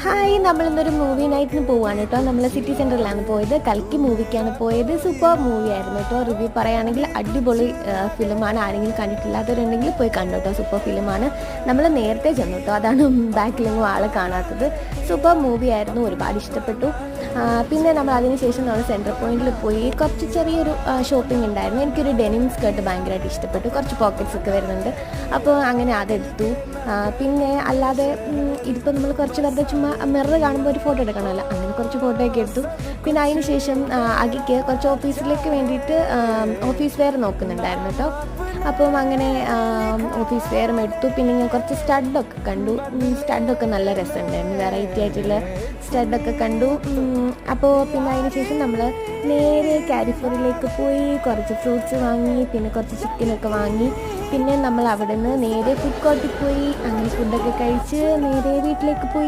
Hi, നമ്മളിന്നൊരു movie നൈറ്റിന് പോവാണ് കേട്ടോ. നമ്മൾ സിറ്റി സെൻറ്ററിലാണ് പോയത്. കൽക്കി മൂവിക്കാണ് പോയത്. സൂപ്പർ മൂവി ആയിരുന്നു കേട്ടോ. റിവ്യൂ പറയുകയാണെങ്കിൽ അടിപൊളി ഫിലിമാണ്. ആരെങ്കിലും കണ്ടിട്ടില്ലാത്തവരുണ്ടെങ്കിൽ പോയി കണ്ടു കേട്ടോ. സൂപ്പർ ഫിലിമാണ്. നമ്മൾ നേരത്തെ ചെന്നു കേട്ടോ, അതാണ് ബാക്കിലെങ്ങും ആളെ കാണാത്തത്. സൂപ്പർ മൂവി ആയിരുന്നു, ഒരുപാട് ഇഷ്ടപ്പെട്ടു. പിന്നെ നമ്മൾ അതിനുശേഷം നമ്മൾ സെൻട്രൽ പോയിന്റിൽ പോയി കുറച്ച് ചെറിയൊരു ഷോപ്പിംഗ് ഉണ്ടായിരുന്നു. എനിക്കൊരു ഡെനിം സ്കേർട്ട് ഭയങ്കരമായിട്ട് ഇഷ്ടപ്പെട്ടു. കുറച്ച് പോക്കറ്റ്സ് ഒക്കെ വരുന്നുണ്ട്, അപ്പോൾ അങ്ങനെ അതെടുത്തു. പിന്നെ അല്ലാതെ ഇതിപ്പോൾ നമ്മൾ കുറച്ച് വെറുതെ ചുമ്മാ മിറർ കാണുമ്പോൾ ഒരു ഫോട്ടോ എടുക്കണമല്ലോ, അങ്ങനെ കുറച്ച് ഫോട്ടോ ഒക്കെ എടുത്തു. പിന്നെ അതിന് ശേഷം അകിക്ക് കുറച്ച് ഓഫീസിലേക്ക് വേണ്ടിയിട്ട് ഓഫീസ് വെയർ നോക്കുന്നുണ്ടായിരുന്നു കേട്ടോ. അപ്പം അങ്ങനെ ഓഫീസ് വെയറും എടുത്തു. പിന്നെ ഞാൻ കുറച്ച് സ്റ്റഡൊക്കെ കണ്ടു. സ്റ്റഡൊക്കെ നല്ല രസമുണ്ടായിരുന്നു, വെറൈറ്റി ആയിട്ടുള്ള സ്റ്റഡൊക്കെ കണ്ടു. അപ്പോൾ പിന്നെ അതിന് ശേഷം നമ്മൾ നേരെ കാരിഫോറിലേക്ക് പോയി കുറച്ച് ഫ്രൂട്ട്സ് വാങ്ങി, പിന്നെ കുറച്ച് ചിക്കനൊക്കെ വാങ്ങി. പിന്നെ നമ്മൾ അവിടെ നിന്ന് നേരെ ഫുഡ് കോർട്ടിൽ പോയി. അങ്ങനെ ഫുഡൊക്കെ കഴിച്ച് നേരെ വീട്ടിലേക്ക് പോയി.